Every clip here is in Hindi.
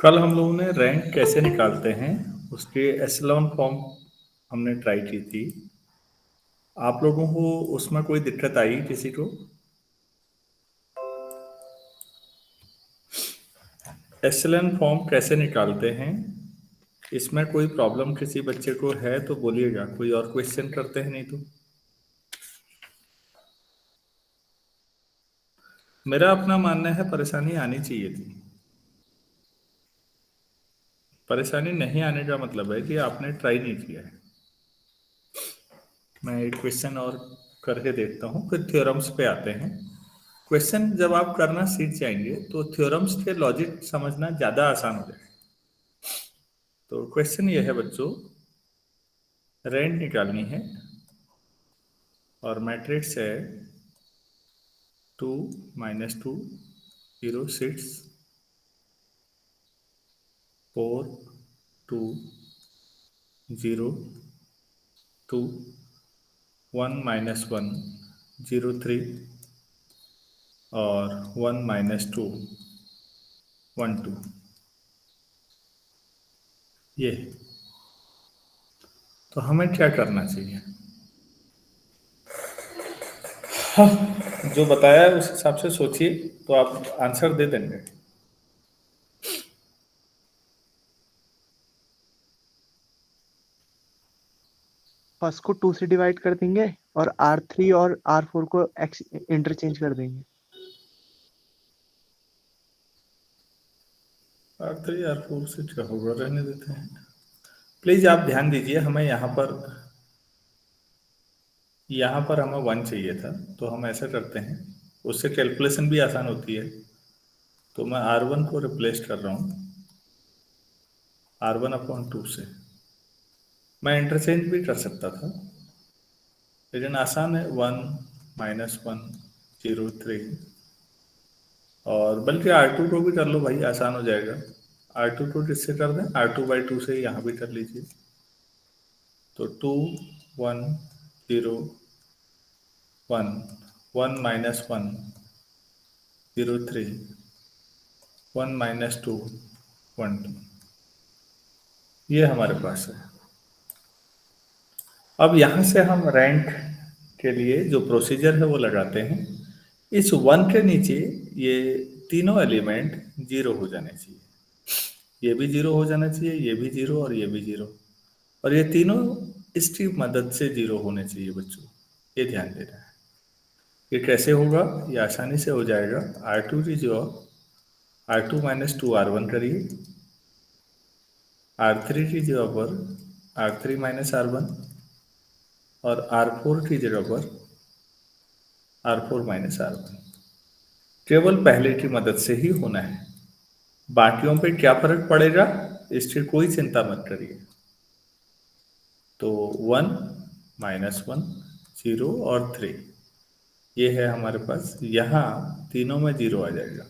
कल हम लोगों ने रैंक कैसे निकालते हैं उसके एशेलॉन फॉर्म हमने ट्राई की थी। आप लोगों को उसमें कोई दिक्कत आई किसी को? एशेलॉन फॉर्म कैसे निकालते हैं, इसमें कोई प्रॉब्लम किसी बच्चे को है तो बोलिएगा, कोई और क्वेश्चन करते हैं नहीं तो। मेरा अपना मानना है परेशानी आनी चाहिए थी। परेशानी नहीं आने का मतलब है कि आपने ट्राई नहीं किया है। मैं एक क्वेश्चन और करके देखता हूँ, फिर थ्योरम्स पे आते हैं। क्वेश्चन जब आप करना सीख जाएंगे तो थ्योरम्स के लॉजिक समझना ज़्यादा आसान हो जाएगा। तो क्वेश्चन ये है बच्चों, रेंट निकालनी है और मैट्रिक्स है 2 -2 0 6 4 2 0 2 1 -1 0 3 और 1 -2 1 2। ये तो हमें क्या करना चाहिए? जो बताया है उस हिसाब से सोचिए तो आप आंसर दे देंगे। फर्स्ट को 2 से डिवाइड कर देंगे और R3 और R4 को इंटरचेंज कर देंगे। R3 R4 से क्या होगा, रहने देते हैं। प्लीज आप ध्यान दीजिए, हमें यहाँ पर हमें 1 चाहिए था, तो हम ऐसा करते हैं, उससे कैलकुलेशन भी आसान होती है। तो मैं R1 को रिप्लेस कर रहा हूँ R1/2 से। मैं इंटरचेंज भी कर सकता था, लेकिन आसान है। 1 -1 0 3, और बल्कि R2 को भी कर लो भाई, आसान हो जाएगा। R2 को किससे कर दें, R2/2 से यहाँ भी कर लीजिए। तो 2 1 0 1 1 -1 0 3 1 -2 1 2, ये हमारे पास है। अब यहाँ से हम रैंक के लिए जो प्रोसीजर है वो लगाते हैं। इस 1 के नीचे ये तीनों एलिमेंट 0 हो जाने चाहिए। ये भी 0 हो जाना चाहिए, ये भी 0 और ये भी 0। और ये तीनों इसकी मदद से 0 होने चाहिए बच्चों, ये ध्यान देना है। ये कैसे होगा? ये आसानी से हो जाएगा। R2 की जगह R2 -2 R1 करिए, R3 की जगह पर R3 -R1 और R4 की जगह पर R4 -R1। केवल पहले की मदद से ही होना है। बाकियों पे क्या फर्क पड़ेगा इसकी कोई चिंता मत करिए। तो 1 -1 0 और 3, ये है हमारे पास। यहाँ तीनों में 0 आ जाएगा।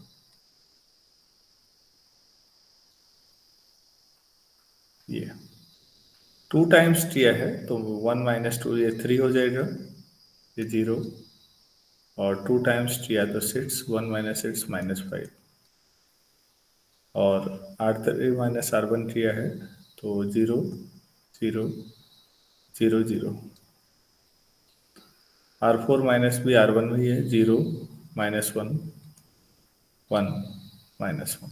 ये 2 टाइम्स किया है तो 1 -2 ये 3 हो जाएगा, ये 0। और 2 टाइम्स किया तो 6, 1 -6 -5। और R3 -R1 किया है तो 0 0 0 0। R4 माइनस भी R1 भी है, 0 -1 1 -1।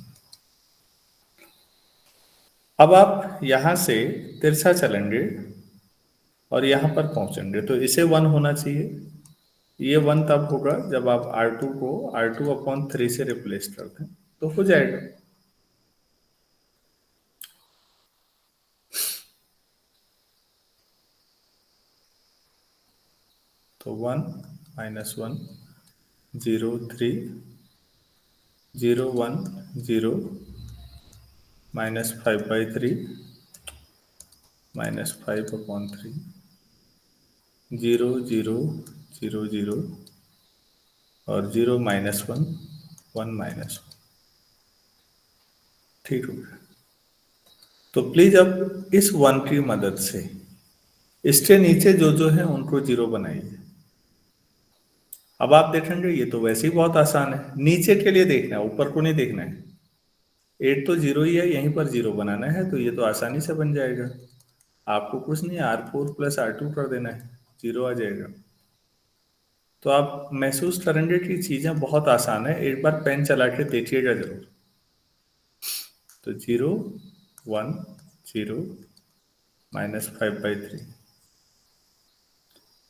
अब आप यहाँ से तिरछा चलेंगे और यहाँ पर पहुँचेंगे, तो इसे 1 होना चाहिए। ये 1 तब होगा जब आप R2 को R2/3 से रिप्लेस कर दें, तो हो जाएगा। तो 1 -1 0 3 0 1 0 -5/3 -5/3 0 0 0 0 और 0 -1 1 -1। ठीक हो गया। तो प्लीज अब इस 1 की मदद से इसके नीचे जो जो है उनको 0 बनाइए। अब आप देखेंगे ये तो वैसे ही बहुत आसान है। नीचे के लिए देखना है, ऊपर को नहीं देखना है। 8 तो जीरो ही है, यहीं पर जीरो बनाना है, तो ये तो आसानी से बन जाएगा। आपको कुछ नहीं, R4 प्लस R2 कर देना है, जीरो आ जाएगा। तो आप महसूस करेंगे कि चीजें बहुत आसान है, एक बार पेन चला के देखिएगा जरूर। तो 0 1 0 -5/3,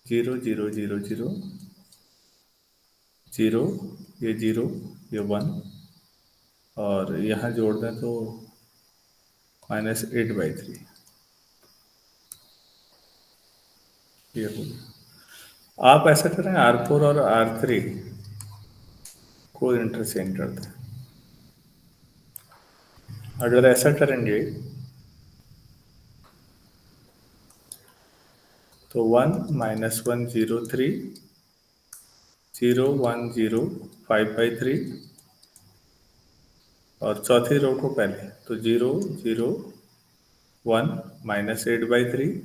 0 0 0 0 0, ये 0, ये 1, और यहाँ जोड़ दें तो -8/3, ये हो गया। आप ऐसा करें, R4 और R3 को इंटरचेंज कर दें। अगर ऐसा करेंगे तो 1 -1 0 3, 0 1 0 5/3, और चौथी रो को पहले, तो 0 0 1 -8/3,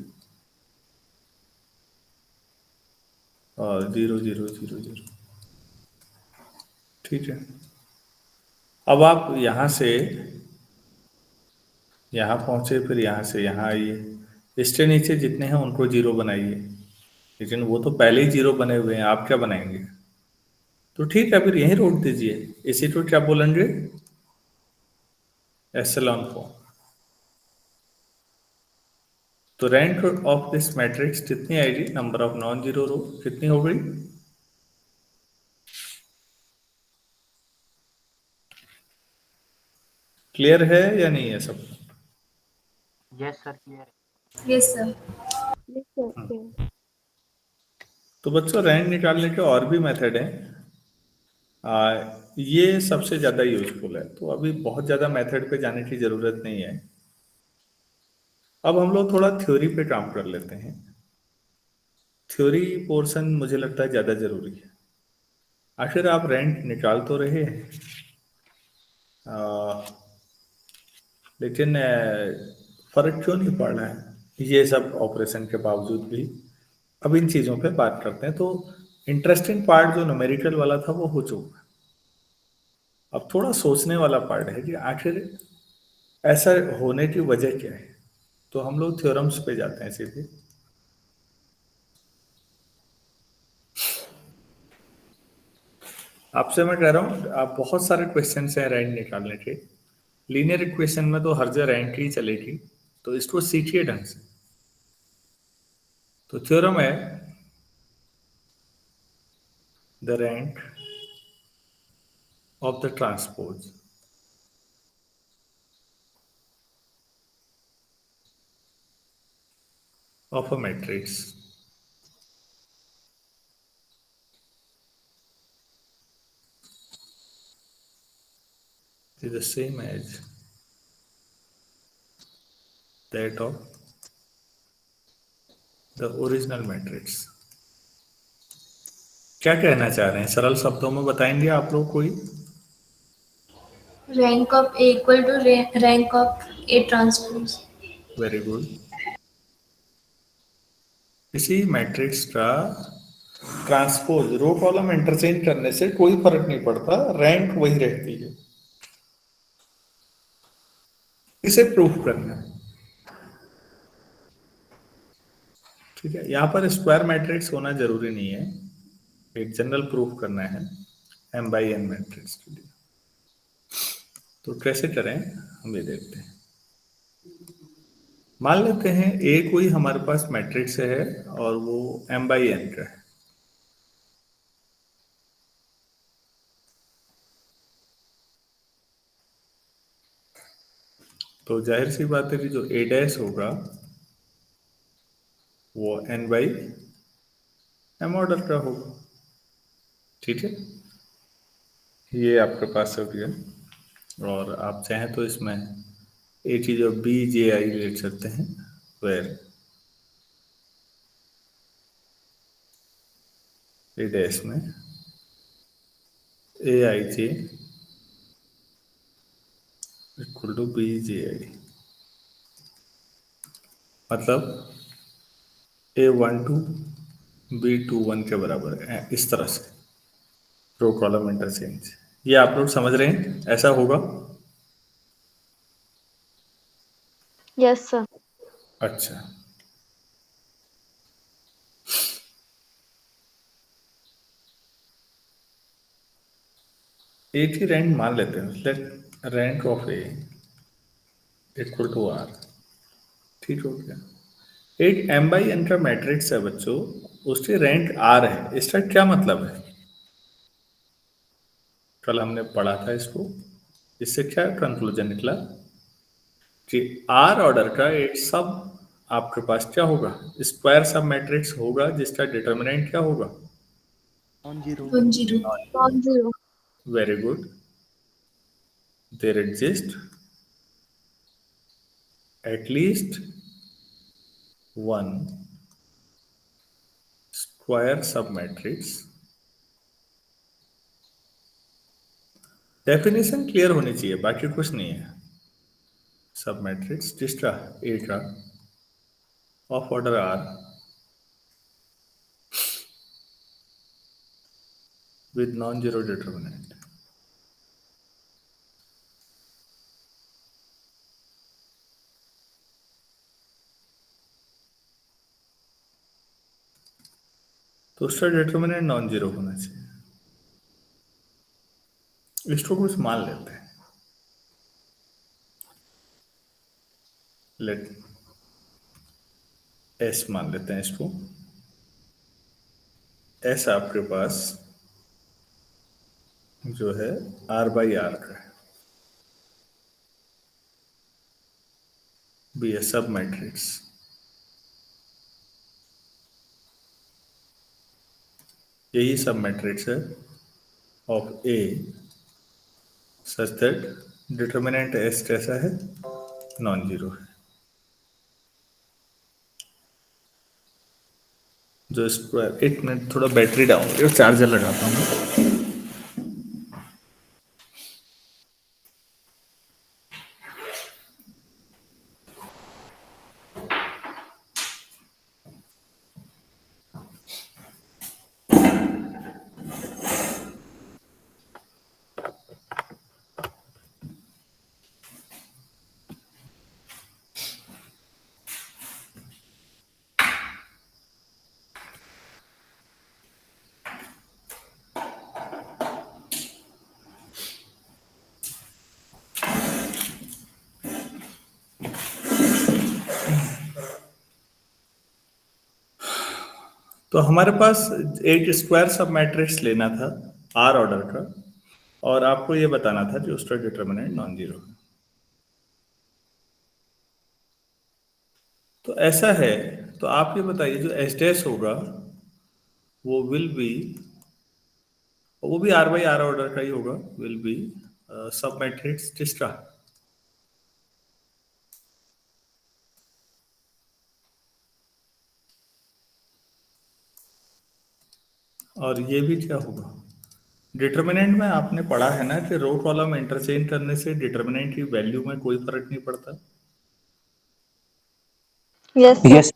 और 0 0 0 0। ठीक है, अब आप यहाँ से यहाँ पहुँचे, फिर यहाँ से यहाँ आइए, इसके नीचे जितने हैं उनको जीरो बनाइए, लेकिन वो तो पहले ही जीरो बने हुए हैं, आप क्या बनाएंगे? तो ठीक है, फिर यहीं रोक दीजिए, इसी को क्या बोलेंगे? Epsilon form. तो रैंक ऑफ दिस मैट्रिक्स कितनी आएगी? नंबर ऑफ नॉन जीरो रो कितनी हो गई? क्लियर है या नहीं है सब? Yes sir, clear yes sir. Yes, sir. तो बच्चों, रैंक निकालने के और भी मेथड हैं, ये सबसे ज़्यादा यूजफुल है, तो अभी बहुत ज़्यादा मेथड पे जाने की ज़रूरत नहीं है। अब हम लोग थोड़ा थ्योरी पे काम कर लेते हैं। थ्योरी पोर्शन मुझे लगता है ज़्यादा ज़रूरी है। आखिर आप रैंक निकाल तो रहे हैं, लेकिन फर्क क्यों नहीं पड़ रहा है ये सब ऑपरेशन के बावजूद भी? अब इन चीज़ों पे बात करते हैं। तो इंटरेस्टिंग पार्ट जो न्यूमेरिकल वाला था वो हो चुका। अब थोड़ा सोचने वाला पार्ट है कि आखिर ऐसा होने की वजह क्या है। तो हम लोग थ्योरम्स पे जाते हैं सीधे। आपसे मैं कह रहा हूँ, आप बहुत सारे क्वेश्चन हैं रैंक निकालने के। लीनियर इक्वेशन में तो हर जगह रैंक ही चलेगी, तो इसको सीखिए ढंग से। तो थ्योरम है, the rank of the transpose of a matrix is the same as that of the original matrix। क्या कहना चाह रहे हैं, सरल शब्दों में बताएंगे आप लोग कोई? Rank of A equal to rank of A transpose. Very good. इसी मैट्रिक्स का ट्रांसपोज, रो कॉलम इंटरचेंज करने से कोई फर्क नहीं पड़ता, रैंक वही रहती है। इसे प्रूफ करना है। ठीक है, यहाँ पर स्क्वायर मैट्रिक्स होना जरूरी नहीं है, एक जनरल प्रूफ करना है m/n मैट्रिक्स के लिए। तो कैसे करें हम ये देखते हैं। मान लेते हैं ए कोई हमारे पास मैट्रिक्स है और वो m/n का है। तो जाहिर सी बात है कि जो a डैश होगा वो n/m ऑर्डर का होगा। ठीक है, ये आपके पास हो गया। और आप चाहें तो इसमें एक चीज BJI ले सकते हैं, वेर ए डैश में AIJ इक्वल टू BJI, मतलब A12 B21 के बराबर है, इस तरह से रो कॉलम इंटरचेंज। ये आप लोग समझ रहे हैं, ऐसा होगा? Yes, sir. अच्छा, एक ही रैंक मान लेते हैं, let rank of A equal to R. ठीक हो गया। एक एम बाई एन का मैट्रिक्स है बच्चों, उसकी रैंक आर है, इसका क्या मतलब है? कल हमने पढ़ा था इसको, इससे क्या कंक्लूजन निकला कि आर ऑर्डर का एक सब आपके पास क्या होगा, स्क्वायर सब मैट्रिक्स होगा जिसका डिटर्मिनेंट क्या होगा? Non zero. 1 0. Non-zero. Very good. There exist at least one square submatrix। Definition clear होनी चाहिए, बाकी कुछ नहीं है। सबमैट्रिक्स जिसका ए का of order R with non zero determinant. तो उसका डिटर्मिनेंट नॉन जीरो होना चाहिए। इसको कुछ मान लेते हैं, लेट एस मान लेते हैं इसको। एस आपके पास जो है आर बाई आर का है, बी ए सब मैट्रिक्स। यही सब मैट्रिक्स है of A such that determinant S कैसा है, नॉन जीरो है। जो स्क्वायर, एक मिनट थोड़ा बैटरी डाउन है, चार्जर लगाता हूँ। तो हमारे पास एक स्क्वायर सब मैट्रिक्स लेना था आर ऑर्डर का, और आपको ये बताना था कि उसका डिटर्मिनेंट नॉन जीरो है। तो ऐसा है, तो आप ये बताइए जो एच डैश होगा वो विल बी, वो भी आर बाई आर ऑर्डर का ही होगा, विल बी सब मैट्रिक्स किसका, और ये भी क्या होगा? डिटर्मिनेंट में आपने पढ़ा है ना कि रो कॉलम इंटरचेंज करने से डिटर्मिनेंट की वैल्यू में कोई फर्क नहीं पड़ता। Yes, sir. Yes,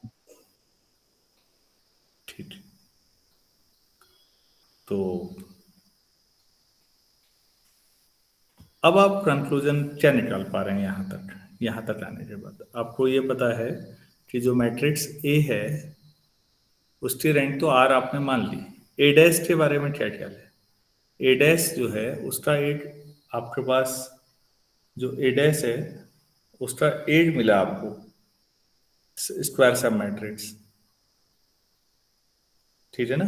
ठीक है। तो अब आप कंक्लूजन क्या निकाल पा रहे हैं यहाँ तक आने के बाद? आपको ये पता है कि जो मैट्रिक्स ए है उसकी रैंक तो आर आपने मान ली। ए डैश के बारे में क्या ख्याल है? ए डैश जो है उसका एक आपके पास जो ए डैश है उसका एट मिला आपको स्क्वायर सब मैट्रिक्स, ठीक है ना?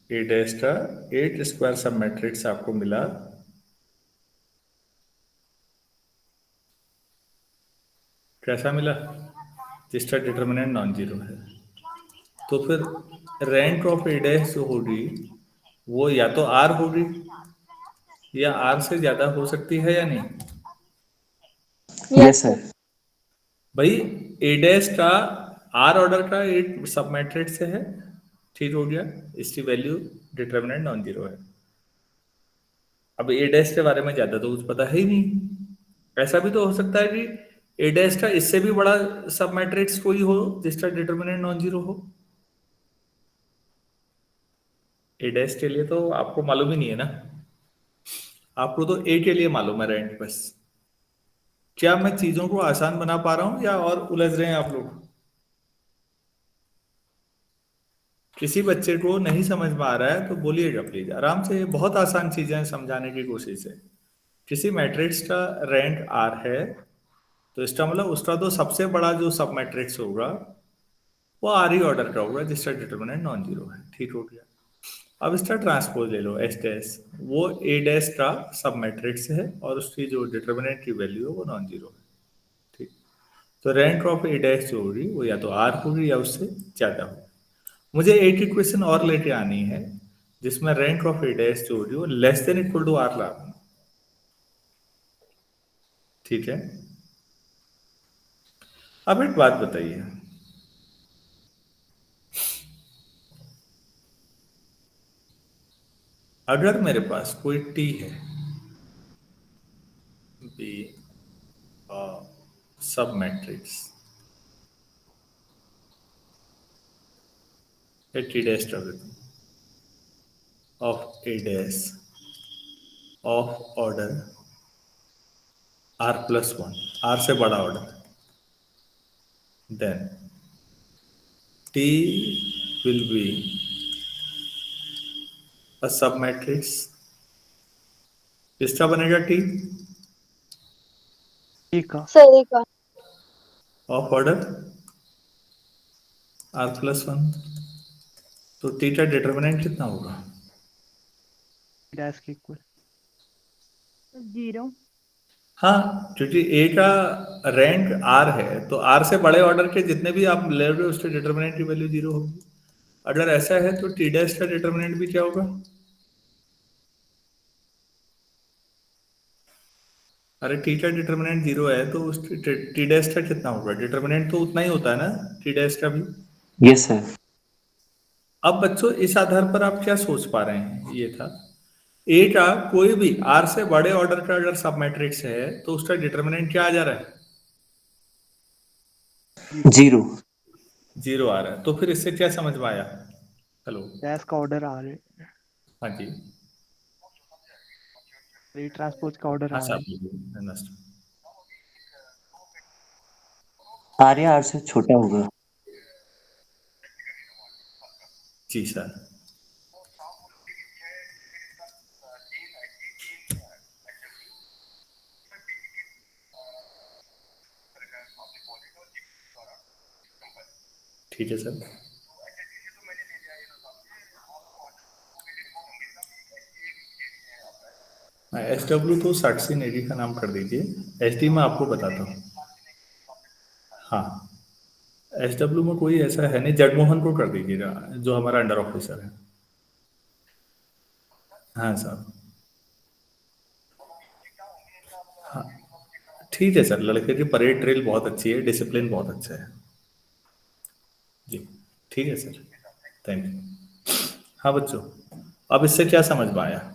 ए डैश का एट स्क्वायर सब मैट्रिक्स आपको मिला, कैसा मिला? जिसका डिटर्मिनेंट नॉन जीरो है। तो फिर रैंक ऑफ ए डैश जो होगी वो या तो आर होगी या आर से ज्यादा हो सकती है या नहीं? yes, sir. भाई ए डैश का आर ऑर्डर का एक सब मैट्रिक्स है, ठीक हो गया, इसकी वैल्यू डिटर्मिनेंट नॉन जीरो है। अब ए डैश के बारे में ज्यादा तो कुछ पता है ही नहीं। ऐसा भी तो हो सकता है कि ए डैश का इससे भी बड़ा सब मैट्रिक्स कोई हो जिसका डिटर्मिनेंट नॉन जीरो हो। ए डैश के लिए तो आपको मालूम ही नहीं है ना, आपको तो ए के लिए मालूम है रैंक बस। क्या मैं चीजों को आसान बना पा रहा हूं या और उलझ रहे हैं आप लोग? किसी बच्चे को नहीं समझ में आ रहा है तो बोलिएगा प्लीज, आराम से, बहुत आसान चीजें हैं, समझाने की कोशिश है। किसी मैट्रिक्स का रैंक आर है तो इसका मतलब उसका तो सबसे बड़ा जो सब मैट्रिक्स होगा वो आर ही ऑर्डर का होगा जिसका डिटर्मिनेंट नॉन जीरो है। ठीक हो गया। अब इसका ट्रांसपोज ले लो, एस डैश, वो ए डैश का सब मैट्रिक्स है और उसकी जो डिटर्मिनेंट की वैल्यू है वो नॉन जीरो है। ठीक। तो रैंक ऑफ ए डैश जो होगी वो या तो आर होगी या उससे ज्यादा होगी। मुझे एक इक्वेशन और लेके आनी है जिसमें रैंक ऑफ ए डैश जो होगी वो less than equal to R लाना। ठीक है। अब एक बात बताइए, अगर मेरे पास कोई टी है, be sub matrix A T dash of A dash of order R plus one, R से बड़ा order, then T will be a sub matrix. किसका बनेगा टी? ठीक का सही का। Of order R plus one. तो टी का डिटर्मिनेंट कितना होगा? डैश के इक्वल 0। हाँ, क्योंकि ए का रैंक आर है तो आर से बड़े ऑर्डर के जितने भी आप ले रहे हो उसके डिटर्मिनेंट की वैल्यू जीरो होगी। अगर ऐसा है तो टी डैश का डिटर्मिनेंट भी क्या होगा? अरे टी का डिटर्मिनेंट जीरो है तो उस टी डैश का कितना होगा? डिटर्मिनेंट तो उतना ही होता है ना टी डैश का भी। Yes, sir. अब बच्चों इस आधार पर आप क्या सोच पा रहे हैं, ये था ए का कोई भी आर से बड़े ऑर्डर का अगर सब मैट्रिक्स है तो उसका डिटर्मिनेंट क्या आ जा रहा है? 0. जीरो आ रहा है। तो फिर इससे क्या समझ में आया? हेलो। डैश का ऑर्डर आ रहा है, हाँ जी। ट्रांसपोज का ऑर्डर हाँ आ रहा साहब, है। अंडरस्टूड। R या R से छोटा होगा। जी सर। ठीक है सर। एस डब्ल्यू तो साक्षी नेगी का नाम कर दीजिए, एच डी मैं आपको बताता हूँ। हाँ, एस डब्ल्यू में कोई ऐसा है नहीं, जगमोहन को कर दीजिएगा जो हमारा अंडर ऑफिसर है। हाँ साहब। हाँ ठीक है सर, लड़के की परेड ड्रिल बहुत अच्छी है, डिसिप्लिन बहुत अच्छा है जी। ठीक है सर, थैंक यू। हाँ बच्चों, अब इससे क्या समझ में आया?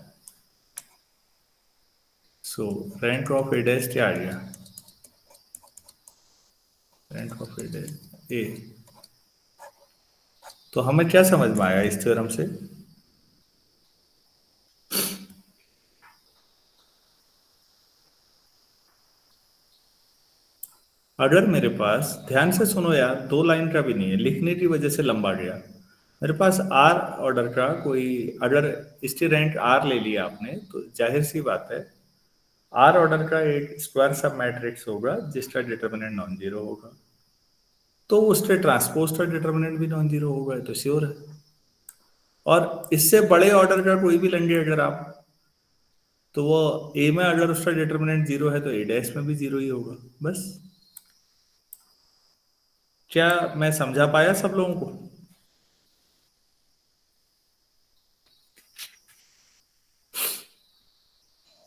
सो रैंक ऑफ ए डैश क्या आ गया? रैंक ऑफ ए डैश ए। तो हमें क्या समझ में आया इस थ्योरम से? अगर मेरे पास, ध्यान से सुनो यार, दो लाइन का भी नहीं है, लिखने की वजह से लंबा गया। मेरे पास आर ऑर्डर का कोई, अगर इसकी रैंक आर ले लिया आपने तो जाहिर सी बात है आर ऑर्डर का एक स्क्वायर सब मैट्रिक्स होगा जिसका डिटर्मिनेंट नॉन जीरो होगा, तो उसके ट्रांसपोज का डिटर्मिनेंट भी नॉन जीरो होगा, तो श्योर है। और इससे बड़े ऑर्डर का कोई भी लेंगे अगर आप, तो वो ए में अगर उसका डिटर्मिनेंट जीरो है तो ए डैश में भी जीरो ही होगा। बस। क्या मैं समझा पाया सब लोगों को?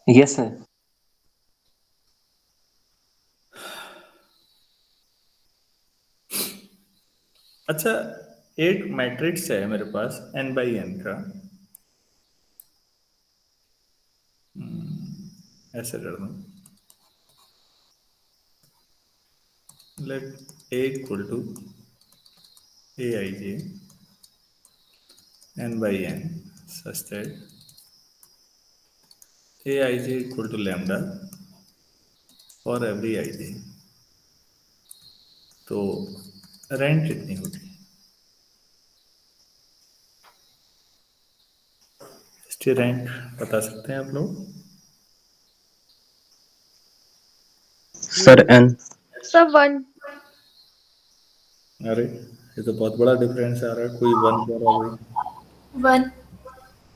Yes, sir. अच्छा, एक मैट्रिक्स है मेरे पास n बाई एन का, ऐसे कर दो, let A equal to A I J n by N such that A I J equal to lambda for every I D, तो रेंट कितनी होगी? इसकी रेंट बता सकते हैं आप लोग? Sir N. सर 1। अरे ये तो बहुत बड़ा डिफरेंस आ रहा है, कोई वन कह रहा है भाई। 1.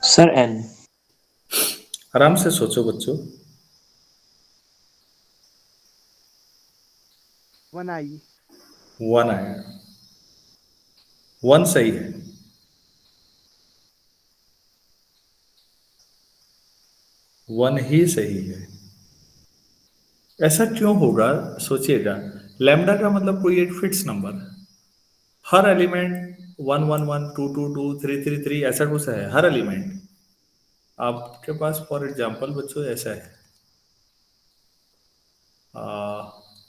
Sir N. आराम से सोचो बच्चों। 1 आई। 1 आया, 1 सही है। 1 ही सही है। ऐसा क्यों होगा सोचिएगा। लैम्डा का मतलब कोई एक फिक्स नंबर, हर एलिमेंट 1 1 1 2 2 2 3 3 3 ऐसा कुछ है हर एलिमेंट। आपके पास फॉर एग्जांपल बच्चों ऐसा है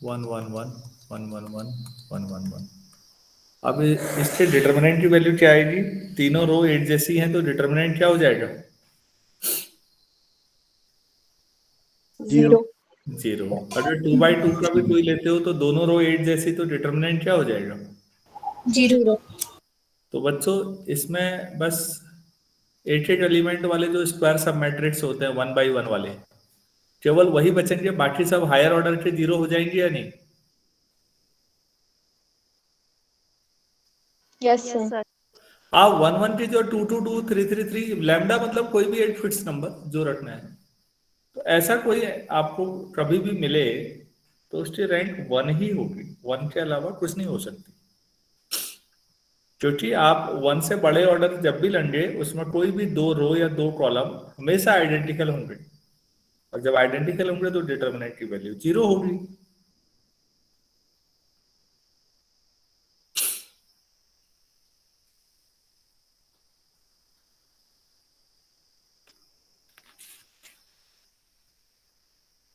1 1 1 1 1 1 1 1 1। अब इसके डिटर्मिनेंट की वैल्यू क्या आएगी? तीनों रो एक जैसी हैं तो डिटर्मिनेंट क्या हो जाएगा? 0। 0। अगर 2/2 का भी कोई लेते हो तो दोनों रो एट जैसी, तो डिटर्मिनेंट क्या हो जाएगा? 0. तो बच्चों इसमें बस एक एक एलिमेंट वाले जो स्क्वायर सब मैट्रिक्स होते हैं 1 by 1 वाले, केवल वही बचेंगे, बाकी सब हायर ऑर्डर के 0 हो जाएंगे या नहीं? Yes sir. आप 1 1 की जो 2 2 2 3 3 3 लैम्डा मतलब कोई भी एक फिक्स नंबर जो रखना है, तो ऐसा कोई आपको कभी भी मिले तो उसकी रैंक 1 ही होगी, 1 के अलावा कुछ नहीं हो सकती। क्योंकि आप 1 से बड़े ऑर्डर जब भी लेंगे उसमें कोई भी 2 रो या 2 कॉलम हमेशा आइडेंटिकल होंगे, और जब आइडेंटिकल होंगे तो डिटर्मिनेंट की वैल्यू 0 होगी।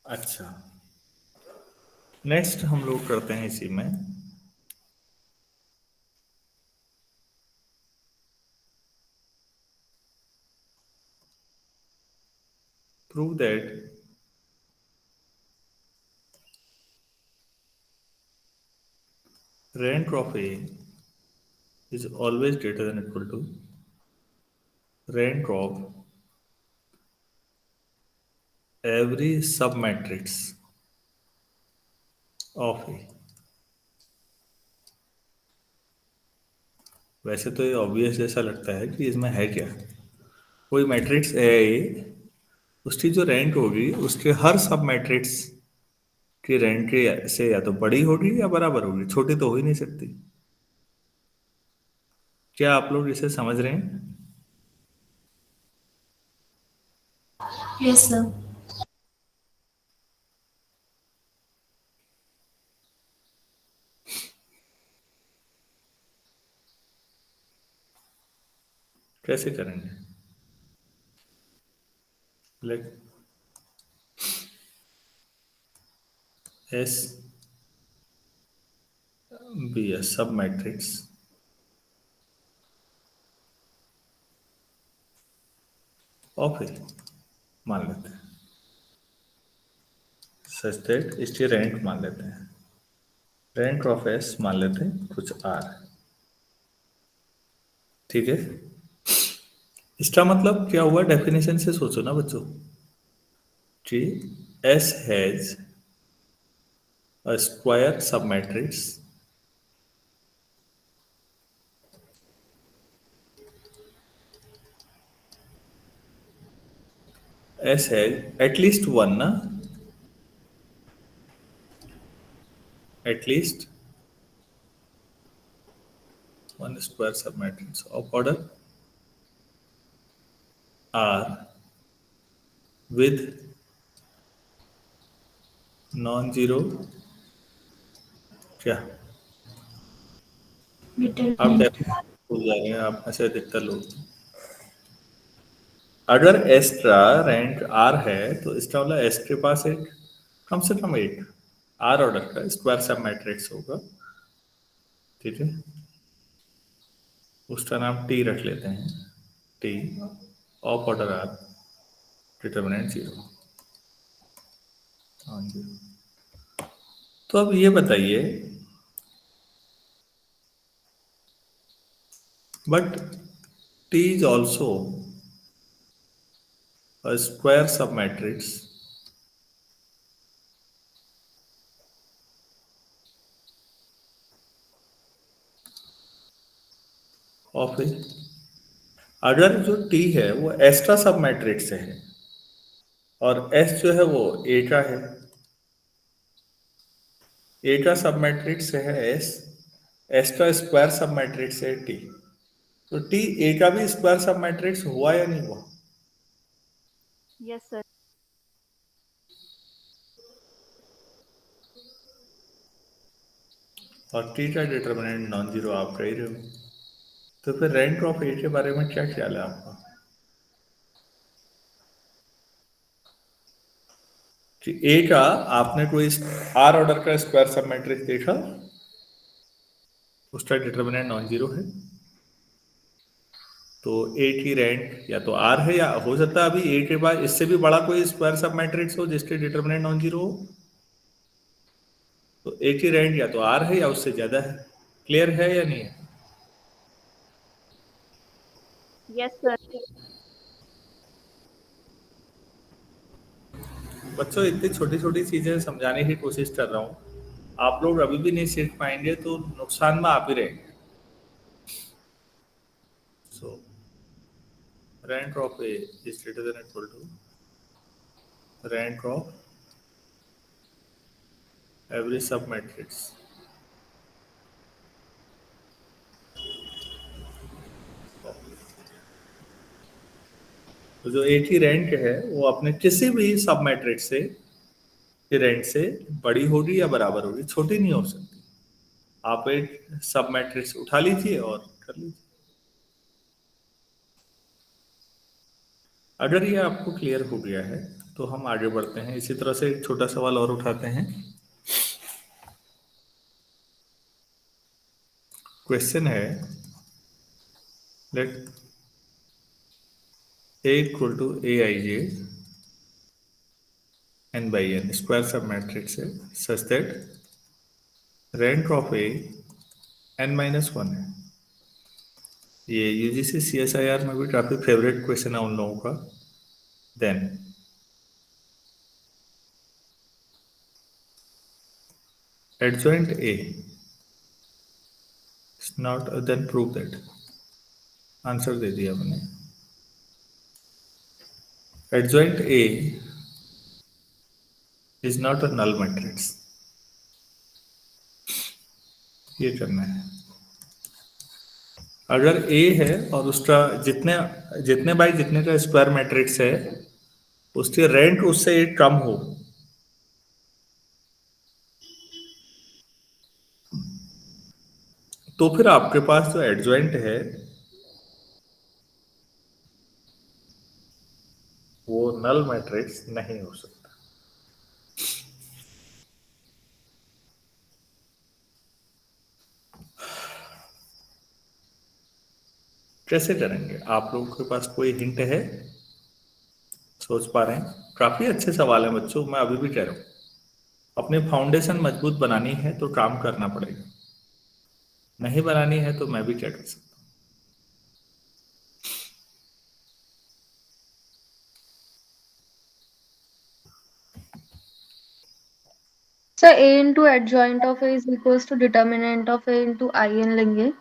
अच्छा, नेक्स्ट हम लोग करते हैं इसी में prove that rank of A is always greater than equal to rank of every submatrix of A। वैसे तो ये ऑब्वियस जैसा लगता है कि इसमें है क्या, कोई मैट्रिक्स है A, उसकी जो रैंक होगी उसके हर सब मैट्रिक्स की रैंक के से या तो बड़ी होगी या बराबर होगी, छोटी तो हो ही नहीं सकती। क्या आप लोग इसे समझ रहे हैं? Yes, sir. कैसे करेंगे? लाइक एस बी ए सब मैट्रिक्स ऑफ ए मान लेते हैं, सच दैट इसकी रैंक मान लेते हैं, रैंक ऑफ एस मान लेते हैं कुछ आर। ठीक है, इसका मतलब क्या हुआ? डेफिनेशन से सोचो ना बच्चों कि S has a square sub matrix S has at least one ना, at least one square submatrix of order R with non-zero क्या? आप Determinant. भूल जा रहे हैं, आप ऐसे अधिकतर लोग। अगर एस का रैंक आर है तो इसका मतलब एस के पास एक कम से कम एक आर ऑर्डर का स्क्वायर सब मैट्रिक्स होगा। ठीक है, उसका नाम टी रख लेते हैं, T of order R determinant 0 on 0। तो अब ये बताइए, but T is also a square submatrix of a, अगर जो T है वो S का सब मैट्रिक्स से है और S जो है वो A का है, A का सब मैट्रिक्स है S, S का स्क्वायर सब मैट्रिक्स है T, तो T A का भी स्क्वायर सब मैट्रिक्स हुआ या नहीं हुआ? Yes, sir. और T का डिटरमिनेंट नॉन जीरो आप कह रहे हो, तो फिर रैंक ऑफ ए के बारे में क्या ख्याल है आपका कि ए का आपने कोई आर ऑर्डर का स्क्वायर सब मैट्रिक्स देखा, उसका डिटरमिनेंट नॉन जीरो है, तो ए की रैंक या तो आर है या हो सकता है अभी ए के बाद इससे भी बड़ा कोई स्क्वायर सब मैट्रिक्स हो जिसके डिटरमिनेंट नॉन जीरो हो, तो ए की रैंक या तो आर है या उससे ज्यादा है। क्लियर है या नहीं है? Yes, sir. बच्चों इतनी छोटी छोटी चीजें समझाने की कोशिश कर रहा हूँ, आप लोग अभी भी नहीं सीख पाएंगे तो नुकसान में आप ही रहेंगे। So rank of A is greater than equal to rank of every sub matrix तो जो ए की रैंक है वो अपने किसी भी सब मैट्रिक्स से की रैंक से बड़ी होगी या बराबर होगी, छोटी नहीं हो सकती। आप एक सब मैट्रिक्स उठा लीजिए और कर लीजिए। अगर ये आपको क्लियर हो गया है तो हम आगे बढ़ते हैं। इसी तरह से एक छोटा सवाल और उठाते हैं। क्वेश्चन है, let A equal to Aij n by n square sub matrix है such that rank of A n-1 है। ये यूजीसी CSIR में भी काफी फेवरेट क्वेश्चन है उन लोगों का। Then adjoint A is not, then prove that। Answer दे दिया हमने। adjoint A is not a null matrix, ये करना है। अगर A है और उसका जितने जितने बाई जितने का स्क्वायर मैट्रिक्स है उसकी रैंक उससे एक कम हो, तो फिर आपके पास जो एडजॉइंट है वो नल मैट्रिक्स नहीं हो सकता। कैसे करेंगे? आप लोगों के पास कोई हिंट है? सोच पा रहे हैं? काफी अच्छे सवाल है बच्चों, मैं अभी भी कह रहा हूं अपनी फाउंडेशन मजबूत बनानी है तो काम करना पड़ेगा, नहीं बनानी है तो मैं भी क्या कर सकता हूं। Sir A into adjoint of A is equals to determinant of A into IN लेंगे।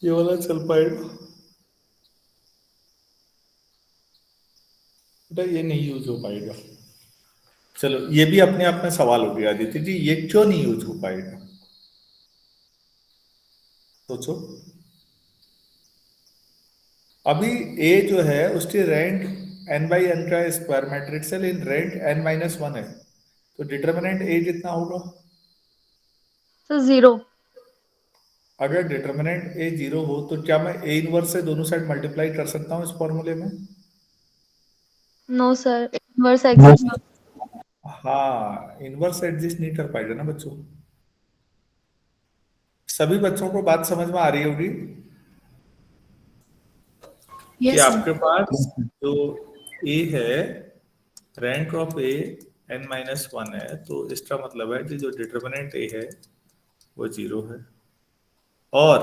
ये वाला चल पाएगा बेटा? ये नहीं यूज हो पाएगा। चलो ये भी अपने आप में सवाल हो गया आदित्य जी, ये क्यों नहीं यूज हो पाएगा? सोचो। अभी A जो है उसकी रैंक n/n का स्क्वायर मैट्रिक्स है, लेकिन रैंक n-1 है, तो डिटरमिनेंट A कितना होगा? सर 0। अगर डिटरमिनेंट A 0 हो तो क्या मैं A इनवर्स से दोनों साइड मल्टीप्लाई कर सकता हूं इस फॉर्मूले में? No sir, inverse exist. हाँ, इनवर्स एडजस्ट नहीं कर पाएगा ना बच्चों। सभी बच्चों को बात समझ में आ रही होगी कि Yes, sir. आपके पास जो ए है, रैंक ऑफ ए n-1 है, तो इसका मतलब है कि जो डिटर्मिनेंट ए है वो 0 है, और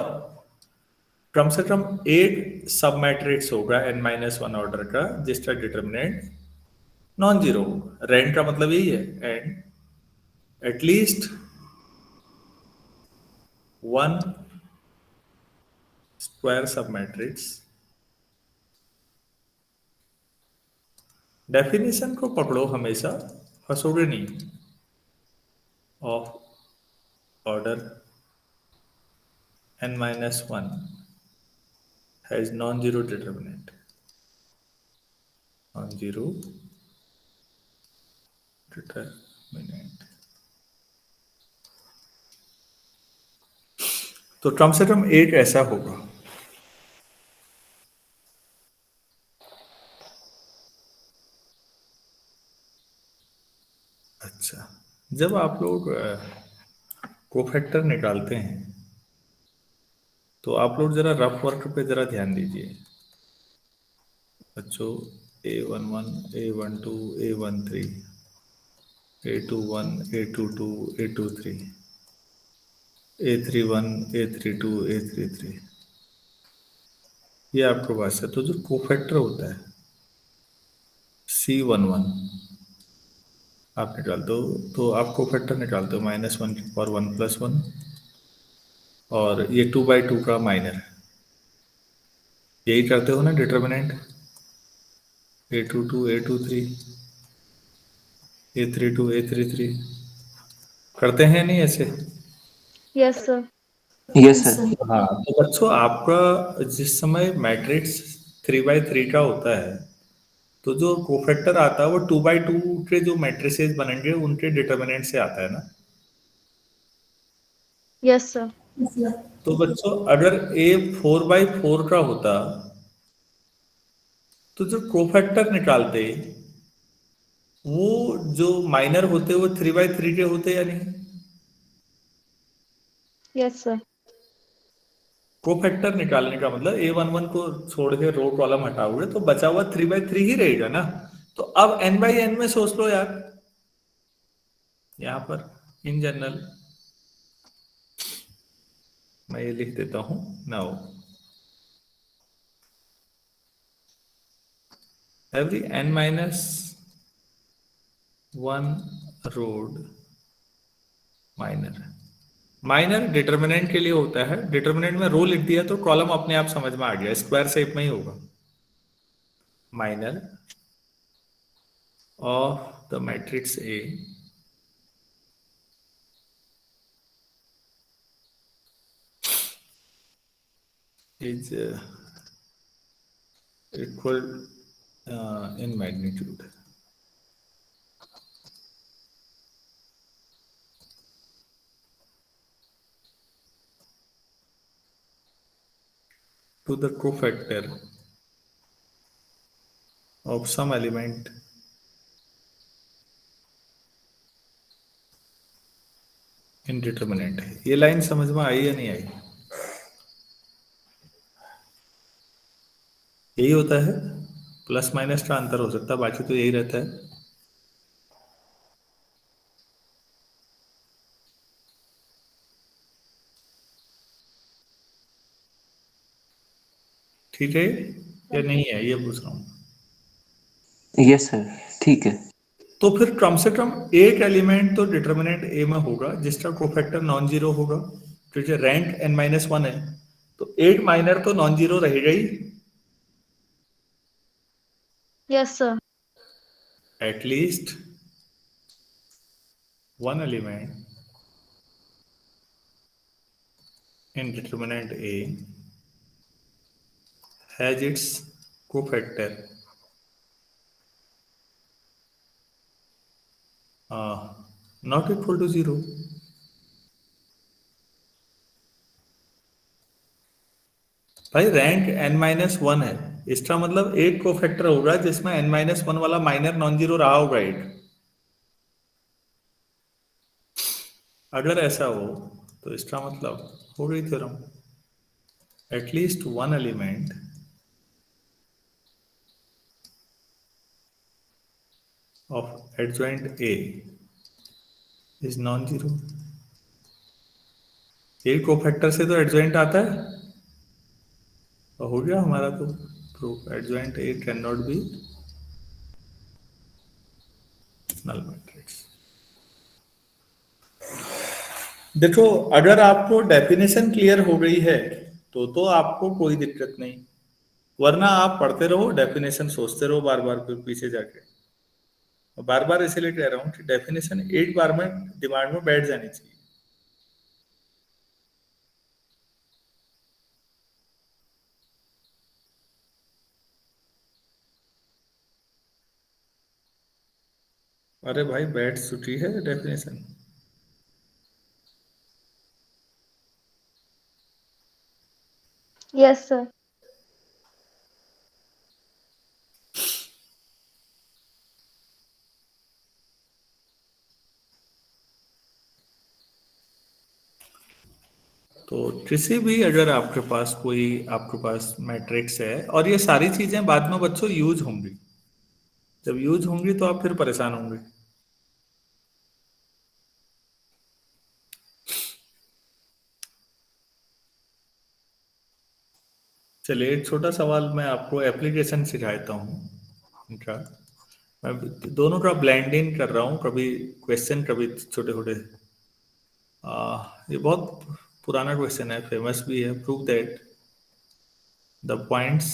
कम से कम एक सब मैट्रिक्स होगा n-1 ऑर्डर का जिसका डिटर्मिनेंट नॉन जीरो होगा। रैंक का मतलब यही है, and at least one square sub matrix. Definition को पकड़ो हमेशा, फंसोगे नहीं। Of order n-1 has non-zero determinant. Non-zero determinant. तो कम से कम एक ऐसा होगा। अच्छा, जब आप लोग कोफैक्टर निकालते हैं तो आप लोग जरा रफ वर्क पे जरा ध्यान दीजिए बच्चों। A11, A12, A13, A21, A22, A23, A31, A32, A33, ये आपके पास है। तो जो कोफैक्टर होता है C11 आप निकाल दो, तो आप कोफैक्टर निकालते हो -1 की पावर 1 + 1, और ये 2/2 का माइनर, यही करते हो ना determinant. A22, A23, A32, A33 करते हैं नहीं ऐसे? Yes, sir. Yes, sir. हाँ, तो बच्चों आपका जिस समय मैट्रिक्स 3/3 का होता है तो जो कोफैक्टर आता है वो 2/2 के जो मैट्रिसेस बनेंगे उनके डिटर्मिनेंट से आता है ना। Yes, sir. तो बच्चों अगर A 4/4 का होता तो जो कोफैक्टर निकालते वो जो माइनर होते वो 3/3 के होते या नहीं? Yes, sir. कोफैक्टर निकालने का मतलब A11 को छोड़ के रो कॉलम हटाओगे तो बचा हुआ 3/3 ही रहेगा ना। तो अब n/n में सोच लो यार, यहां पर इन जनरल मैं ये लिख देता हूं now every n-1 road minor determinant के लिए होता है। डिटर्मिनेंट में रो लिख दिया तो कॉलम अपने आप समझ में आ गया, स्क्वायर शेप में ही होगा। Minor of the matrix A is equal in magnitude to the cofactor of some element in determinant। ये लाइन समझ में आई या नहीं आई? यही होता है, प्लस माइनस का अंतर हो सकता है, बाकी तो यही रहता है। ठीक है या नहीं है ये पूछ रहा हूँ। Yes, sir. ठीक है। तो फिर कम से कम एक एलिमेंट तो डिटर्मिनेंट ए में होगा जिसका कोफैक्टर नॉन जीरो होगा, क्योंकि रैंक n-1 है तो एक माइनर तो नॉन जीरो रहेगा ही। Yes, sir. At least one element in determinant A has its cofactor not equal to 0। भाई रैंक n-1 है, इसका मतलब एक कोफैक्टर होगा जिसमें n-1 वाला माइनर नॉन जीरो रहा होगा एक। अगर ऐसा हो तो इसका मतलब हो गई theorem, at least one element of adjoint A is non zero. A cofactor से तो एडजॉइंट आता है, तो हो गया हमारा तो proof, adjoint A can not be null matrix. देखो अगर आपको डेफिनेशन क्लियर हो गई है तो आपको कोई दिक्कत नहीं, वरना आप पढ़ते रहो डेफिनेशन सोचते रहो बार बार फिर पीछे जाके। बार बार इसीलिए कह रहा हूँ कि डेफिनेशन एक बार में दिमाग में बैठ जानी चाहिए। अरे भाई बैठ चुकी है डेफिनेशन। Yes, sir. तो किसी भी अगर आपके पास कोई आपके पास मैट्रिक्स है, और ये सारी चीजें बाद में बच्चों यूज होंगी, जब यूज होंगी तो आप फिर परेशान होंगे। चलिए एक छोटा सवाल मैं आपको एप्लीकेशन सिखाता हूँ इनका। मैं दोनों का ब्लेंडिंग कर रहा हूँ, कभी क्वेश्चन कभी छोटे छोटे। ये बहुत पुराना क्वेश्चन है, फेमस भी है। Prove that the points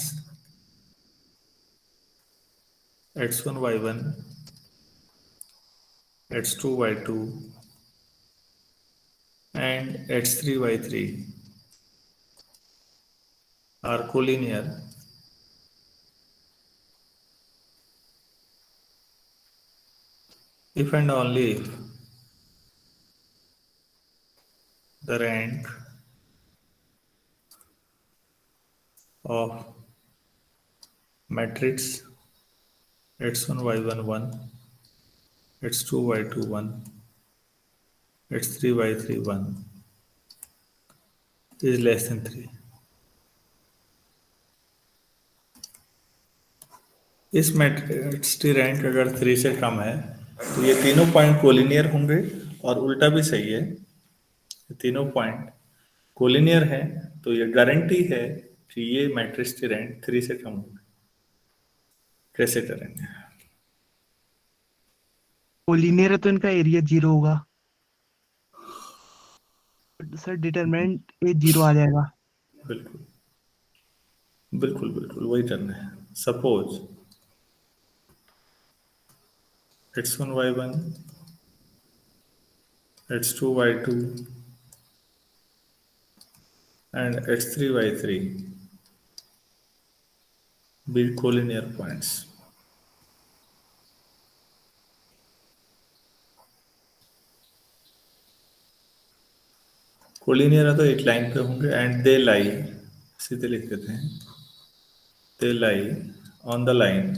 x1 y1 x2 y2 and x3 y3 are collinear if and only if the rank of matrix x1 y1 1, x2 y2 1, x3 y3 1 is less than 3। इस मैट्रिक्स की रैंक अगर 3 से कम है तो ये तीनों पॉइंट कोलिनियर होंगे, और उल्टा भी सही है, ये तीनों पॉइंट कोलिनियर है, तो ये गारंटी है कि ये मैट्रिक्स की रैंक 3 से कम होगी। कैसे करेंगे? कोलिनियर है तो इनका एरिया 0 होगा सर, डिटरमिनेंट ए 0 आ जाएगा। बिल्कुल बिल्कुल बिल्कुल वही करना है। Suppose x1 y1 x2 y2 and x3 y3 be collinear points। Collinear है तो एक लाइन पे होंगे, एंड दे लाई, सीधे लिख देते हैं, दे लाई ऑन द लाइन।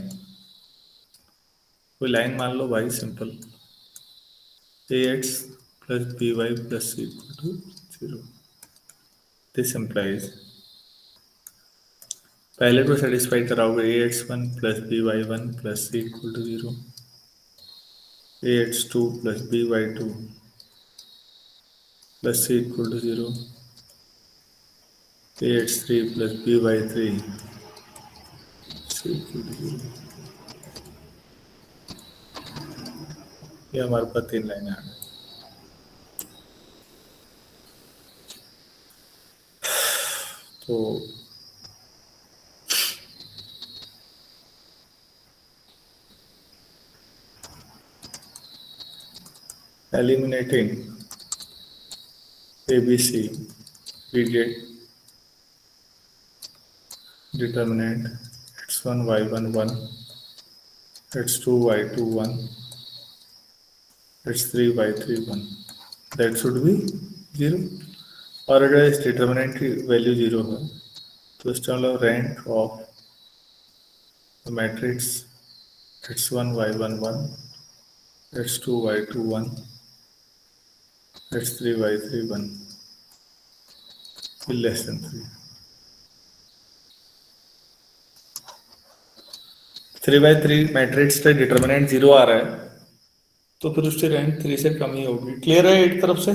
कोई लाइन मान लो भाई, simple, ax plus by plus c equal to 0। This implies पहले को सेटिस्फाई कराओगे ax1 plus by1 plus c equal to 0, ax2 plus by2 plus c equal to 0, ax3 plus by3 c equal to 0। ये हमारे पास 3 लाइनें आ गई। तो eliminating ABC, we get determinant x1 y1 1, x2 y2 1, x3 y3 1, that should be 0। और अगर इस डिटर्मिनेंट की वैल्यू 0 है तो इसका मतलब rank of the matrix x1 y1 1, x2 y2 1 x3 y3 1 less than 3. 3/3 matrix का डिटर्मिनेंट 0 आ रहा है, तो फिर उसकी रैंक 3 से कम ही होगी। क्लियर है एक तरफ से?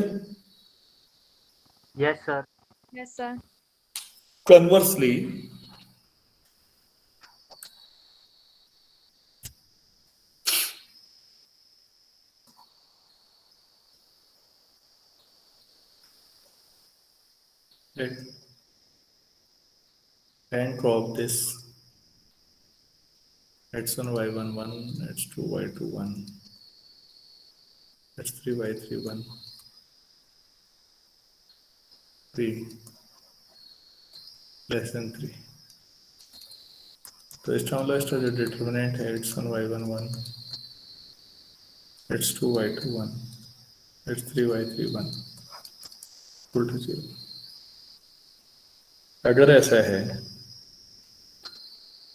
Yes sir. Yes, sir. Conversely rank of this x1 y1 1 x2 y2 1 x3 y3 1 3 less than 3। तो इसका मतलब इसका जो डिटर्मिनेंट है x1 y1 1 x2 y2 1 x3 y3 1 equal to 0। अगर ऐसा है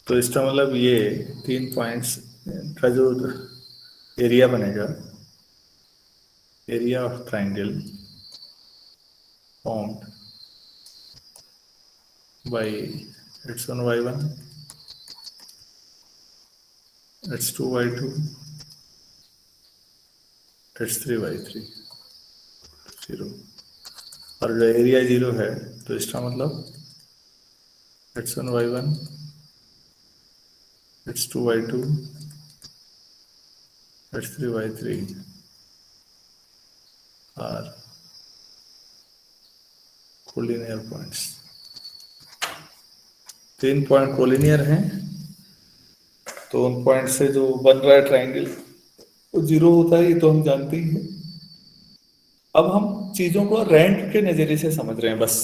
तो इसका मतलब ये 3 पॉइंट्स का जो एरिया बनेगा, area of triangle formed by x1 y1 x2 y2 x3 y3 0। और जो एरिया 0 है तो इसका मतलब x1 y1 x2 y2 x3 y3 are collinear points. 3 point collinear हैं, तो उन पॉइंट से जो बन रहा है ट्राइंगल वो 0 होता है, ये तो हम जानते ही हैं। अब हम चीजों को रैंक के नजरिए से समझ रहे हैं बस।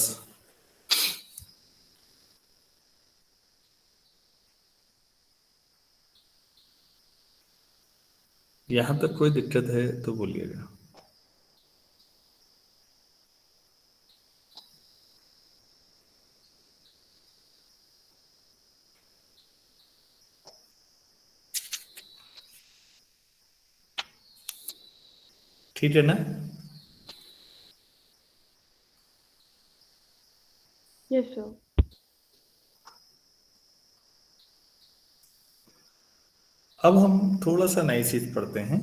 यहां तक कोई दिक्कत है तो बोलिएगा। ठीक है ना? Yes, sir. अब हम थोड़ा सा नई चीज पढ़ते हैं।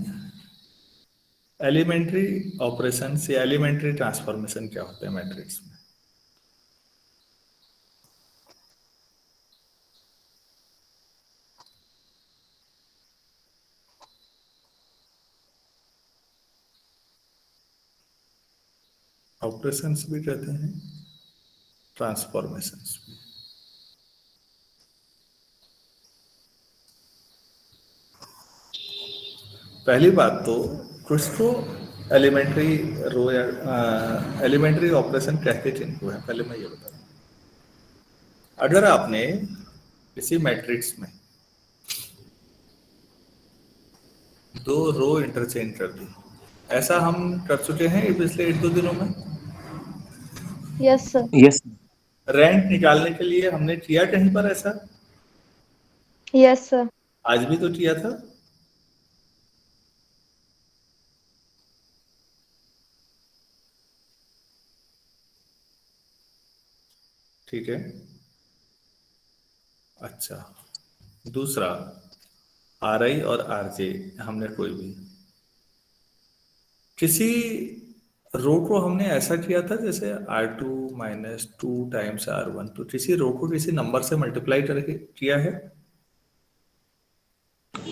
एलिमेंट्री ऑपरेशन या एलिमेंट्री ट्रांसफॉर्मेशन क्या होते हैं मैट्रिक्स में। ऑपरेशंस भी कहते हैं, ट्रांसफॉर्मेशंस भी। पहली बात तो कुछ तो एलिमेंट्री रो या एलिमेंट्री ऑपरेशन कहते किनको है, पहले मैं ये बता दूं। अगर आपने किसी मैट्रिक्स में 2 रो इंटरचेंज कर दी, ऐसा हम कर चुके हैं पिछले 1-2 दिनों में। Yes, sir. Yes, रैंक निकालने के लिए हमने किया कहीं पर ऐसा? Yes, sir. आज भी तो किया था। ठीक है। अच्छा, दूसरा RI और RJ हमने कोई भी किसी रो को हमने ऐसा किया था जैसे R2 माइनस 2 टाइम्स R1, तो किसी रो को किसी नंबर से मल्टीप्लाई करके किया है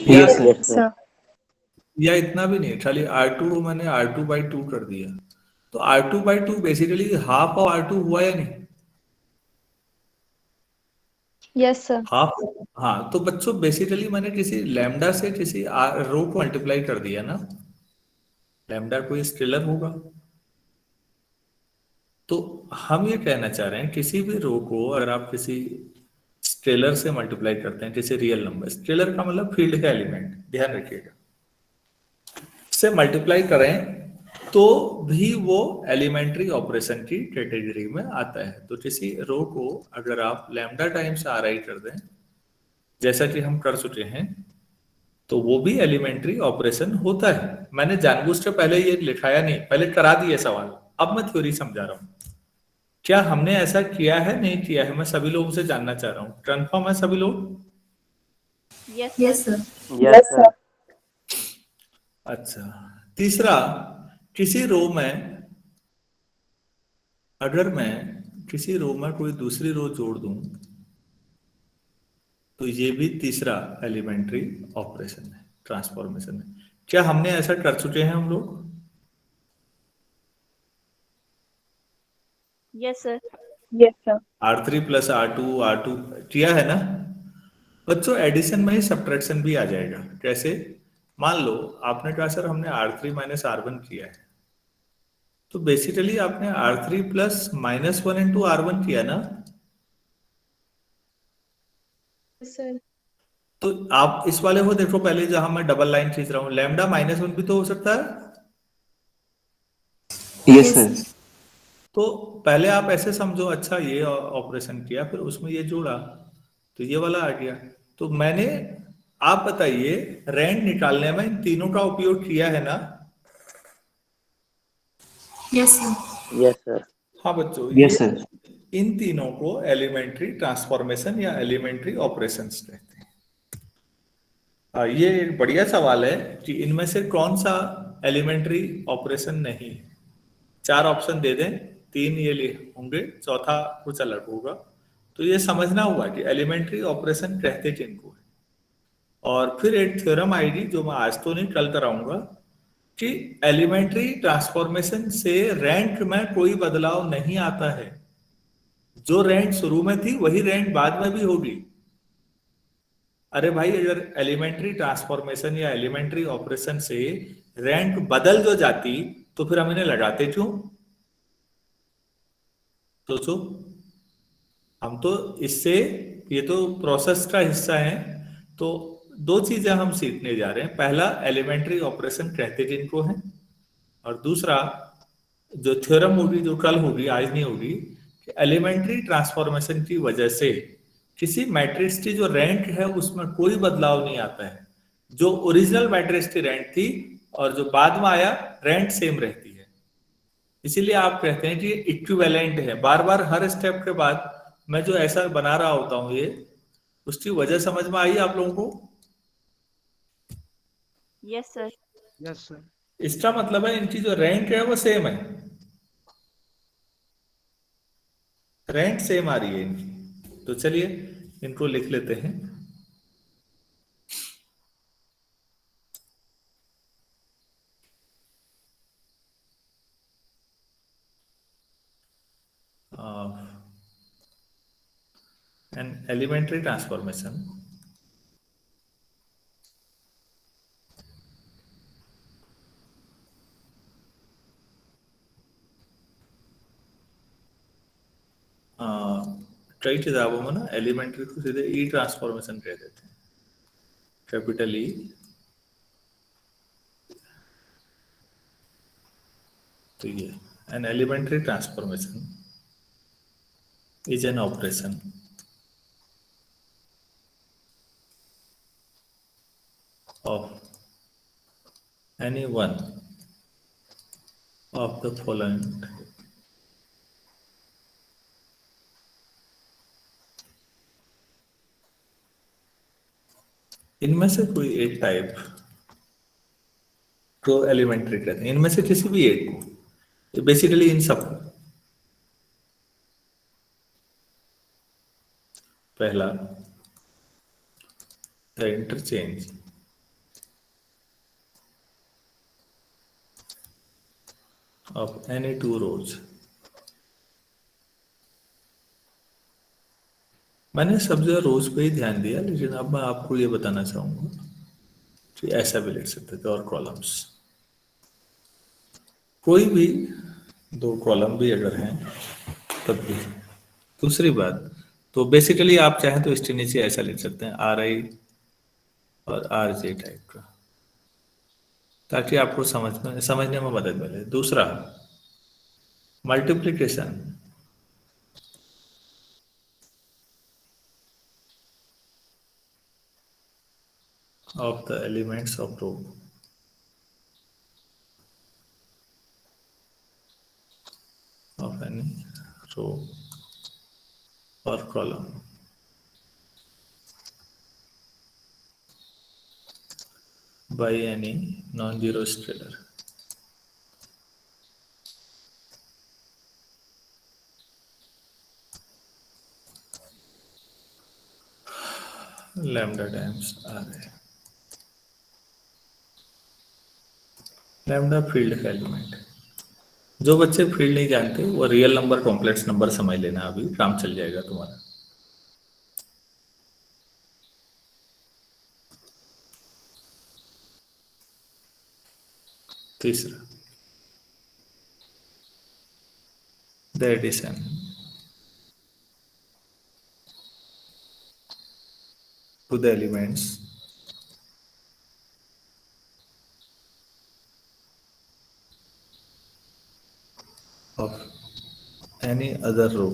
या, yes, sir. Yes, sir. या इतना भी नहीं, खाली R2 मैंने R2/2 कर दिया, तो R2/2 basically half of R2 हुआ या नहीं? Yes, sir. हाफ। हाँ, तो बच्चों बेसिकली मैंने किसी लैम्डा से किसी रो को मल्टीप्लाई कर दिया ना। लैम्डा कोई स्केलर होगा, तो हम ये कहना चाह रहे हैं किसी भी रो को अगर आप किसी स्केलर से मल्टीप्लाई करते हैं, किसी रियल नंबर, स्केलर का मतलब फील्ड का एलिमेंट, ध्यान रखिएगा, से मल्टीप्लाई करें तो भी वो एलिमेंट्री ऑपरेशन की कैटेगरी में आता है। तो किसी रो को अगर आप लैम्डा टाइम्स RI कर दें, जैसा कि हम कर चुके हैं, तो वो भी एलिमेंट्री ऑपरेशन होता है। मैंने जानबूझकर पहले ये लिखाया नहीं, पहले करा दिए सवाल, अब मैं थ्योरी समझा रहा हूँ। क्या हमने ऐसा किया है, नहीं किया है, मैं सभी लोगों से जानना चाह रहा हूँ। कंफर्म है सभी लोग? Yes, Yes, sir. sir. Yes sir. अच्छा, तीसरा, किसी रो में अगर मैं किसी रो में कोई दूसरी रो जोड़ दूं तो ये भी तीसरा एलिमेंट्री ऑपरेशन है, ट्रांसफॉर्मेशन है। क्या हमने ऐसा कर चुके हैं हम लोग? Yes, sir. Yes, sir. R3 plus R2 किया है ना बच्चों? एडिशन में ही सब्ट्रैक्शन भी आ जाएगा। कैसे? मान लो आपने कहा सर हमने R3 माइनस R1 किया है, तो बेसिकली आपने R3 plus minus 1 into R1 किया ना। Yes, sir. तो आप इस वाले को देखो, पहले जहां मैं डबल लाइन खींच रहा हूं, लैम्डा माइनस 1 भी तो हो सकता है। Yes Yes, sir. sir. तो पहले आप ऐसे समझो, अच्छा ये ऑपरेशन किया, फिर उसमें ये जोड़ा, तो ये वाला आ गया। तो मैंने, आप बताइए, रैंक निकालने में इन तीनों का उपयोग किया है ना? Yes, sir. Yes sir. हाँ बच्चों, यस ये सर। इन तीनों को एलिमेंट्री ट्रांसफॉर्मेशन या एलिमेंट्री ऑपरेशंस कहते हैं। ये एक बढ़िया सवाल है कि इनमें से कौन सा एलिमेंट्री ऑपरेशन नहीं है। 4 ऑप्शन दे दें, 3 ये होंगे, चौथा कुछ अलग होगा। तो ये समझना हुआ कि एलिमेंट्री ऑपरेशन कहते किनको है। और फिर एक थ्योरम आएगी जो मैं आज तो नहीं कल कराऊंगा, कि एलिमेंट्री ट्रांसफॉर्मेशन से रैंक में कोई बदलाव नहीं आता है। जो रैंक शुरू में थी वही रैंक बाद में भी होगी। अरे भाई, अगर एलिमेंट्री ट्रांसफॉर्मेशन या एलिमेंट्री ऑपरेशन से रैंक बदल जो जाती तो फिर हम इन्हें लगाते क्यों? सोचो। हम तो इससे, ये तो प्रोसेस का हिस्सा है। तो 2 चीजें हम सीखने जा रहे हैं। पहला, एलिमेंट्री ऑपरेशन कहते किनको हैं, और दूसरा जो थ्योरम होगी, जो कल होगी, आज नहीं होगी, कि एलिमेंट्री ट्रांसफॉर्मेशन की वजह से किसी मैट्रिक्स की जो रैंक है उसमें कोई बदलाव नहीं आता है। जो ओरिजिनल मैट्रिक्स की रैंक थी और जो बाद में आया, रैंक सेम रहती है। इसीलिए आप कहते हैं कि इक्विवेलेंट है। बार बार हर स्टेप के बाद मैं जो ऐसा बना रहा होता हूं, ये उसकी वजह समझ में आई आप लोगों को? Yes, sir. Yes sir. इसका मतलब है इनकी जो रैंक है वो सेम है, रैंक सेम आ रही है इनकी। तो चलिए इनको लिख लेते हैं। an elementary transformation कई किताबों में ना एलिमेंट्री को सीधे ई ट्रांसफॉर्मेशन कह देते हैं, कैपिटल ई। तो ये an elementary transformation is an operation of any one of the following type. इनमें से कोई एक टाइप को एलिमेंट्री कहते हैं, इनमें से किसी भी एक को, बेसिकली इन सब को। पहला, the interchange of any two rows। मैंने सब जगह रोज पे ही ध्यान दिया, लेकिन अब मैं आपको ये बताना चाहूंगा कि ऐसा भी लिख सकते थे, और कॉलम्स, कोई भी 2 कॉलम भी अगर हैं तब भी। दूसरी बात, तो बेसिकली आप चाहें तो इसके नीचे ऐसा लिख सकते हैं, RI और RJ टाइप का, ताकि आपको समझने में मदद मिले। दूसरा, multiplication of the elements of row of any row or column by any non-zero scalar. Lambda times RA. Lambda field का एलिमेंट है। जो बच्चे फील्ड नहीं जानते वो रियल नंबर कॉम्प्लेक्स नंबर समझ लेना, अभी काम चल जाएगा तुम्हारा। तीसरा, the addition to the elements of any other row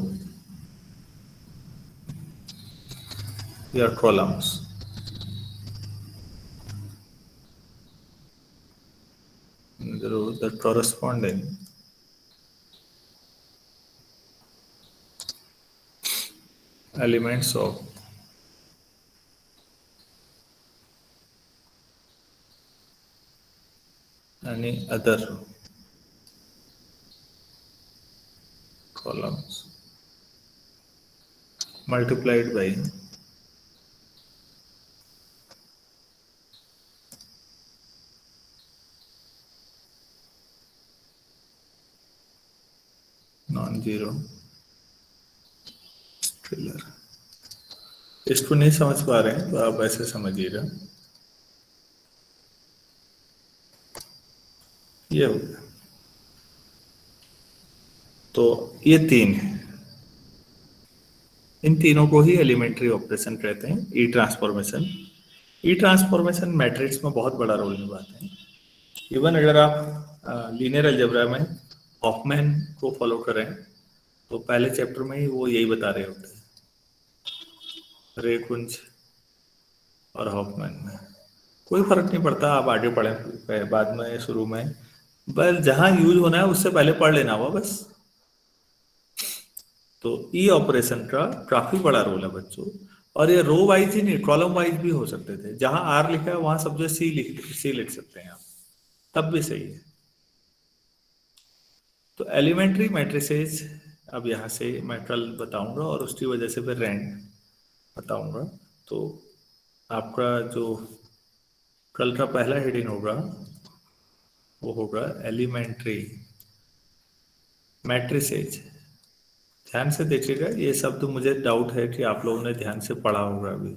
or columns in the row that corresponding elements of any other columns multiplied by non-zero scalar। इसको नहीं समझ पा रहे हैं तो आप ऐसे समझिएगा, ये हो गया। तो ये तीन है, इन तीनों को ही एलिमेंट्री ऑपरेशन कहते हैं, ई ट्रांसफॉर्मेशन। ई ट्रांसफॉर्मेशन मैट्रिक्स में बहुत बड़ा रोल निभाते हैं। इवन अगर आप लीनियर अलजेब्रा में हॉफमैन को फॉलो करें तो पहले चैप्टर में ही वो यही बता रहे होते हैं, रे कुंज और हॉफमैन में कोई फर्क नहीं पड़ता, आप आगे पढ़ें बाद में शुरू में, बस जहां यूज होना है उससे पहले पढ़ लेना हुआ बस। तो ई ऑपरेशन का काफी बड़ा रोल है बच्चों, और ये रो वाइज ही नहीं कॉलम वाइज भी हो सकते थे। जहां आर लिखा है वहां सब जो सी लिख सकते हैं आप, तब भी सही है। तो एलिमेंट्री मैट्रिसेस अब यहाँ से मैं कल बताऊंगा और उसकी वजह से फिर रैंक बताऊंगा। तो आपका जो कल का पहला हेडिंग होगा वो होगा एलिमेंट्री मैट्रिसेस। ध्यान से देखिएगा, ये शब्द मुझे डाउट है कि आप लोगों ने ध्यान से पढ़ा होगा अभी।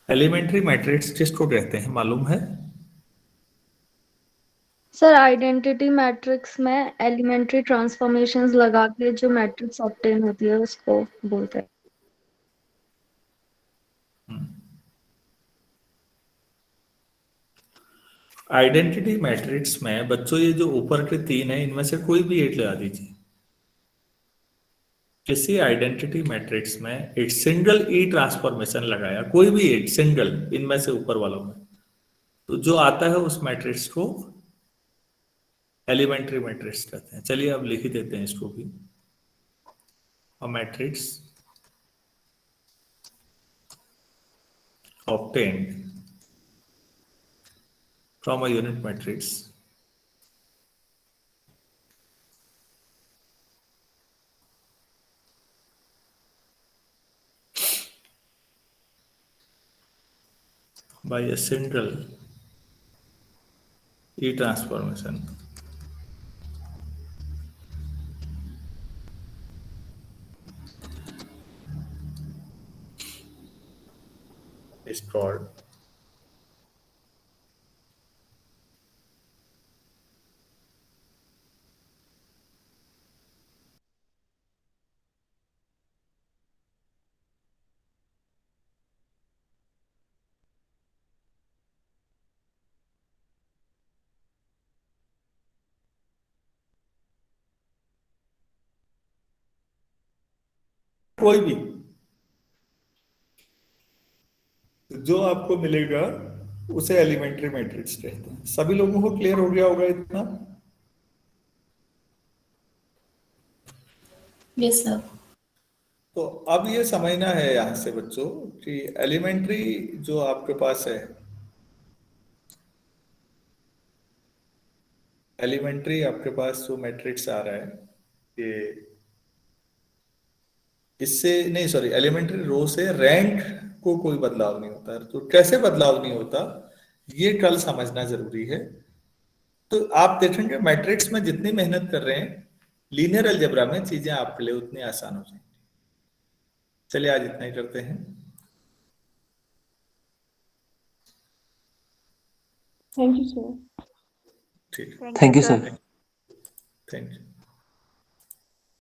एलिमेंट्री मैट्रिक्स किसको कहते हैं मालूम है? सर आइडेंटिटी मैट्रिक्स में एलिमेंट्री ट्रांसफॉर्मेशंस लगा के जो मैट्रिक्स ऑब्टेन होती है उसको बोलते हैं। आइडेंटिटी मैट्रिक्स में बच्चों ये जो ऊपर के तीन है इनमें से कोई भी एक लगा दीजिए। किसी आइडेंटिटी मैट्रिक्स में एक सिंगल ई ट्रांसफॉर्मेशन लगाया, कोई भी एक सिंगल इनमें से ऊपर वालों में, तो जो आता है उस मैट्रिक्स को एलिमेंट्री मैट्रिक्स कहते हैं। चलिए अब लिख ही देते हैं इसको भी। A matrix obtained from a unit matrix by a single E transformation is called कोई भी जो आपको मिलेगा उसे एलिमेंट्री मैट्रिक्स कहते हैं। सभी लोगों को क्लियर हो गया होगा इतना? Yes sir. तो अब ये समझना है यहां से बच्चों कि एलिमेंट्री जो आपके पास है, एलिमेंट्री आपके पास जो मैट्रिक्स आ रहा है, ये इससे नहीं, सॉरी, एलिमेंट्री रो से रैंक को कोई बदलाव नहीं होता। तो कैसे बदलाव नहीं होता ये कल समझना जरूरी है। तो आप देखेंगे मैट्रिक्स में जितनी मेहनत कर रहे हैं, लीनियर अलजेब्रा में चीजें आपके लिए उतनी आसान हो जाएंगी। चलिए आज इतना ही करते हैं। Thank you, sir. ठीक, thank you sir. Sir. Thank you.